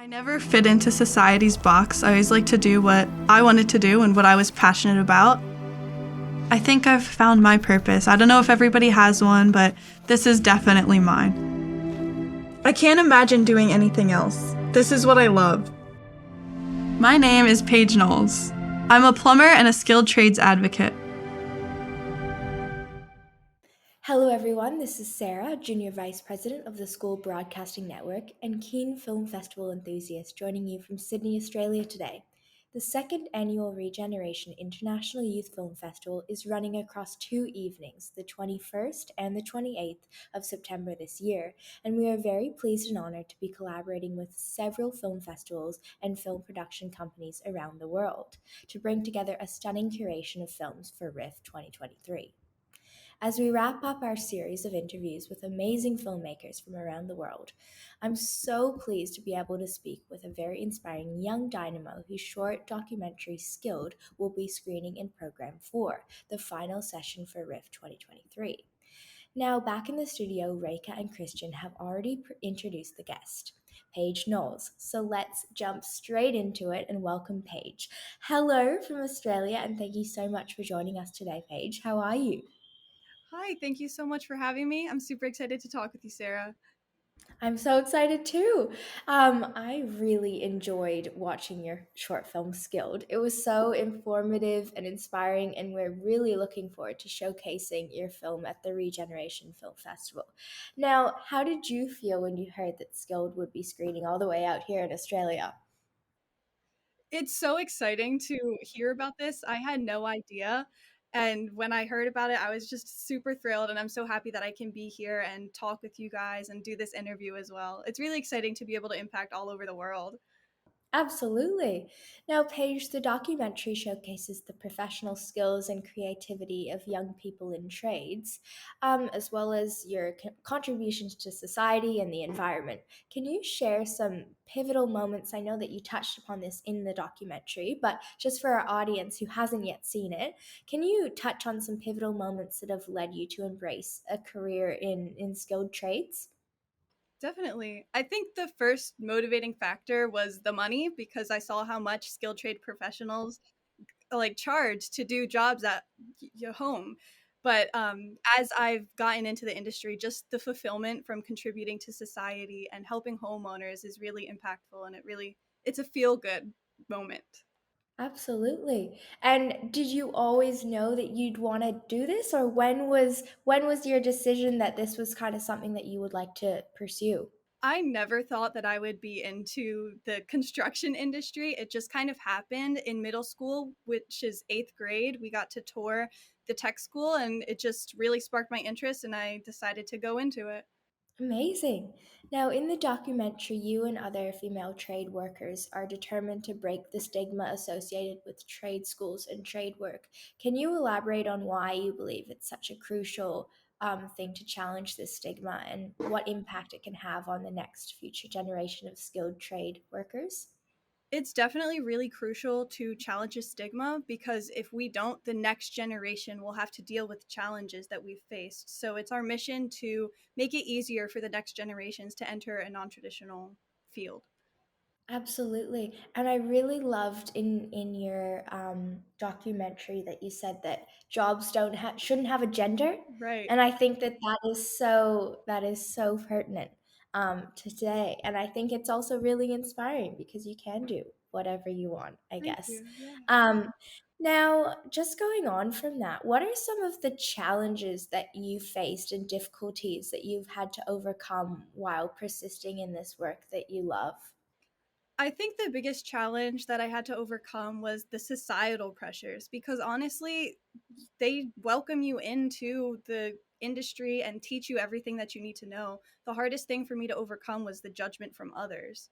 I never fit into society's box. I always liked to do what I wanted to do and what I was passionate about. I think I've found my purpose. I don't know if everybody has one, but this is definitely mine. I can't imagine doing anything else. This is what I love. My name is Paige Knowles. I'm a plumber and a skilled trades advocate. Hello, everyone. This is Sarah, Junior Vice President of the School Broadcasting Network and keen film festival enthusiast, joining you from Sydney, Australia today. The second annual Regeneration International Youth Film Festival is running across 2 evenings, the 21st and the 28th of September this year, and we are very pleased and honored to be collaborating with several film festivals and film production companies around the world to bring together a stunning curation of films for RIF 2023. As we wrap up our series of interviews with amazing filmmakers from around the world, I'm so pleased to be able to speak with a very inspiring young dynamo whose short documentary Skilled will be screening in Program 4, the final session for RIF 2023. Now, back in the studio, Reika and Christian have already introduced the guest, Paige Knowles. So let's jump straight into it and welcome Paige. Hello from Australia, and thank you so much for joining us today, Paige. How are you? Hi, thank you so much for having me. I'm super excited to talk with you, Sarah. I'm so excited too. I really enjoyed watching your short film Skilled. It was so informative and inspiring, and we're really looking forward to showcasing your film at the Regeneration Film Festival. Now, how did you feel when you heard that Skilled would be screening all the way out here in Australia? It's so exciting to hear about this. I had no idea. And when I heard about it, I was just super thrilled. And I'm so happy that I can be here and talk with you guys and do this interview as well. It's really exciting to be able to impact all over the world. Absolutely. Now, Paige, the documentary showcases the professional skills and creativity of young people in trades, as well as your contributions to society and the environment. Can you share some pivotal moments? I know that you touched upon this in the documentary, but just for our audience who hasn't yet seen it, can you touch on some pivotal moments that have led you to embrace a career in skilled trades? Definitely. I think the first motivating factor was the money because I saw how much skilled trade professionals like charge to do jobs at your home. But as I've gotten into the industry, just the fulfillment from contributing to society and helping homeowners is really impactful, and it's a feel good moment. Absolutely. And did you always know that you'd want to do this, or when was your decision that this was kind of something that you would like to pursue? I never thought that I would be into the construction industry. It just kind of happened in middle school, which is eighth grade. We got to tour the tech school, and it just really sparked my interest, and I decided to go into it. Amazing. Now, in the documentary, you and other female trade workers are determined to break the stigma associated with trade schools and trade work. Can you elaborate on why you believe it's such a crucial thing to challenge this stigma and what impact it can have on the next future generation of skilled trade workers? It's definitely really crucial to challenge a stigma because if we don't, the next generation will have to deal with challenges that we've faced. So it's our mission to make it easier for the next generations to enter a non traditional field. Absolutely. And I really loved in your documentary that you said that jobs don't shouldn't have a gender. Right. And I think that that is so pertinent to today. And I think it's also really inspiring because you can do whatever you want, I Thank guess. you. Yeah. Um, Now, just going on from that, what are some of the challenges that you faced and difficulties that you've had to overcome while persisting in this work that you love? I think the biggest challenge that I had to overcome was the societal pressures because honestly, they welcome you into the industry and teach you everything that you need to know. The hardest thing for me to overcome was the judgment from others.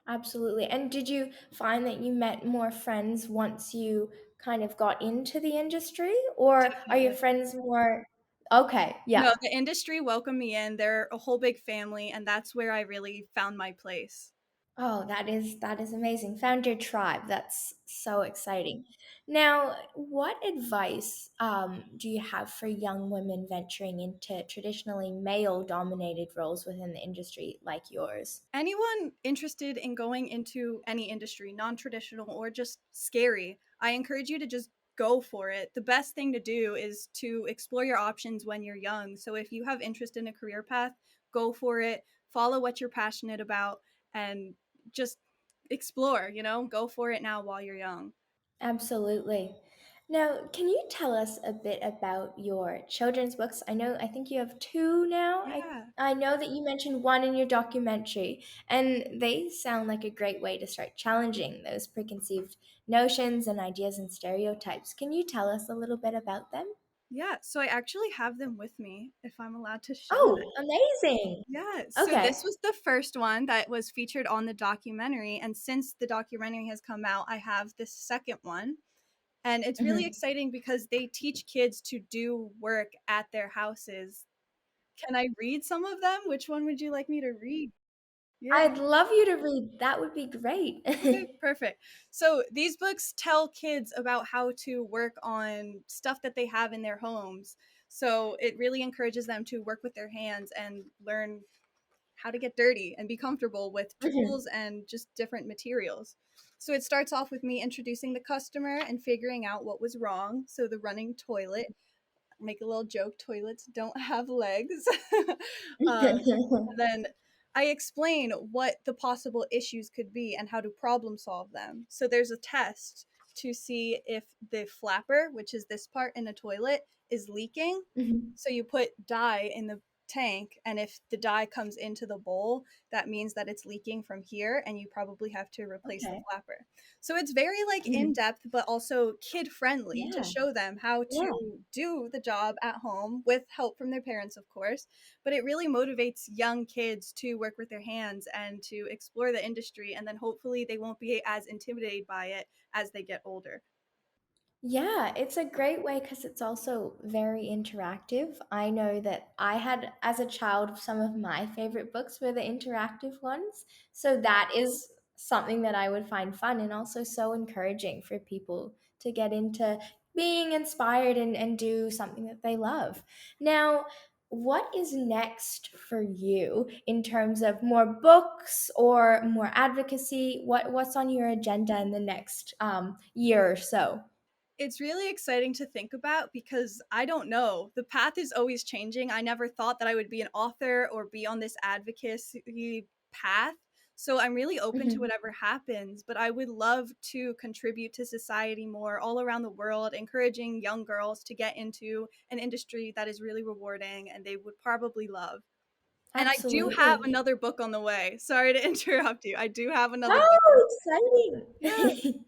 Absolutely. And did you find that you met more friends once you kind of got into the industry, or are your Definitely. friends more okay, yeah. No, the industry welcomed me in. They're a whole big family, and that's where I really found my place. Oh, that is amazing. Found your tribe. That's so exciting. Now, what advice do you have for young women venturing into traditionally male-dominated roles within the industry like yours? Anyone interested in going into any industry, non traditional or just scary, I encourage you to just go for it. The best thing to do is to explore your options when you're young. So if you have interest in a career path, go for it, follow what you're passionate about, and just explore, go for it now while you're young. Absolutely. Now, can you tell us a bit about your children's books? I think you have two now. Yeah. I know that you mentioned one in your documentary, and they sound like a great way to start challenging those preconceived notions and ideas and stereotypes. Can you tell us a little bit about them? Yeah. So I actually have them with me if I'm allowed to show them. Oh, amazing. Yeah, so Okay. this was the first one that was featured on the documentary, and since the documentary has come out, I have this second one. And it's really Mhm. exciting because they teach kids to do work at their houses. Can I read some of them? Which one would you like me to read? Yeah. I'd love you to read. That would be great. Okay, perfect. So these books tell kids about how to work on stuff that they have in their homes. So it really encourages them to work with their hands and learn how to get dirty and be comfortable with Mhm. tools and just different materials. So it starts off with me introducing the customer and figuring out what was wrong. So the running toilet, make a little joke, toilets don't have legs. And then I explain what the possible issues could be and how to problem solve them. So there's a test to see if the flapper, which is this part in a toilet, is leaking. Mhm. So you put dye in the tank, and if the dye comes into the bowl, that means that it's leaking from here, and you probably have to replace the Okay. flapper. So it's very like in Mhm. depth, but also kid friendly to Yeah. show them how Yeah. to do the job at home with help from their parents, of course. But it really motivates young kids to work with their hands and to explore the industry. And then hopefully they won't be as intimidated by it as they get older. Yeah, it's a great way because it's also very interactive. I know that I had, as a child, some of my favorite books were the interactive ones. So that is something that I would find fun and also so encouraging for people to get into being inspired and do something that they love. Now, what is next for you in terms of more books or more advocacy? What's on your agenda in the next year or so? It's really exciting to think about because I don't know. The path is always changing. I never thought that I would be an author or be on this advocacy path. So I'm really open to Mhm. whatever happens, but I would love to contribute to society more all around the world, encouraging young girls to get into an industry that is really rewarding and they would probably love. And I do have Absolutely. another book on the way. Sorry to interrupt you. I do have another book. Oh, Yeah. exciting.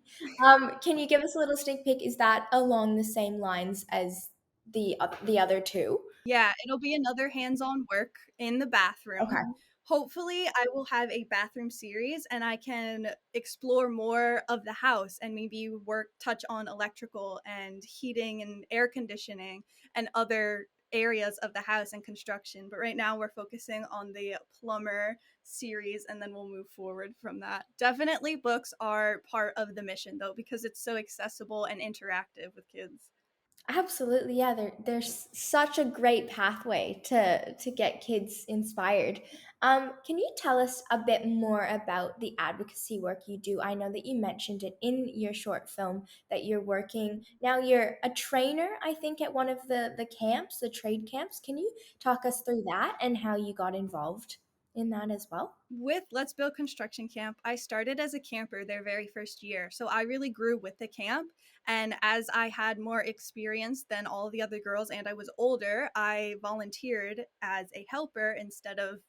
Can you give us a little sneak peek? Is that along the same lines as the other two? Yeah, it'll be another hands-on work in the bathroom. Okay. Hopefully, I will have a bathroom series and I can explore more of the house and maybe touch on electrical and heating and air conditioning and other areas of the house and construction. But right now, we're focusing on the plumber series and then we'll move forward from that. Definitely, books are part of the mission though, because it's so accessible and interactive with kids. Absolutely, yeah. There's such a great pathway to get kids inspired. Can you tell us a bit more about the advocacy work you do? I know that you mentioned it in your short film that you're working now. You're a trainer, I think, at one of the camps, the trade camps. Can you talk us through that and how you got involved in that as well? With Let's Build Construction Camp, I started as a camper their very first year. So I really grew with the camp. And as I had more experience than all the other girls and I was older, I volunteered as a helper instead of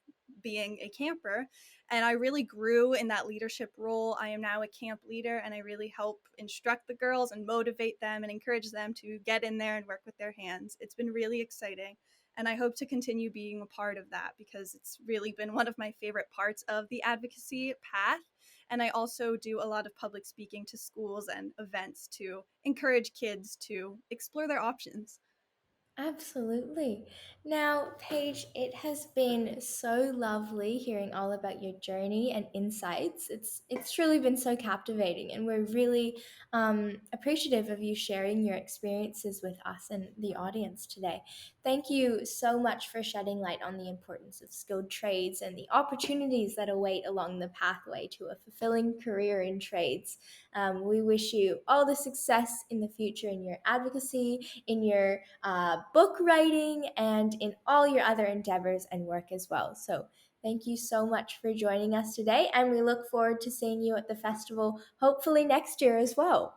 being a camper. And I really grew in that leadership role. I am now a camp leader and I really help instruct the girls and motivate them and encourage them to get in there and work with their hands. It's been really exciting. And I hope to continue being a part of that because it's really been one of my favorite parts of the advocacy path. And I also do a lot of public speaking to schools and events to encourage kids to explore their options. Absolutely. Now, Paige, it has been so lovely hearing all about your journey and insights. It's truly been so captivating, and we're really appreciative of you sharing your experiences with us and the audience today. Thank you so much for shedding light on the importance of skilled trades and the opportunities that await along the pathway to a fulfilling career in trades. We wish you all the success in the future in your advocacy, in your book writing, and in all your other endeavors and work as well. So, thank you so much for joining us today, and we look forward to seeing you at the festival hopefully next year as well.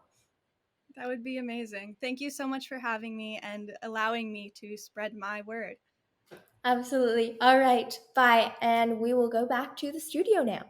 That would be amazing. Thank you so much for having me and allowing me to spread my word. Absolutely. All right, bye. And we will go back to the studio now.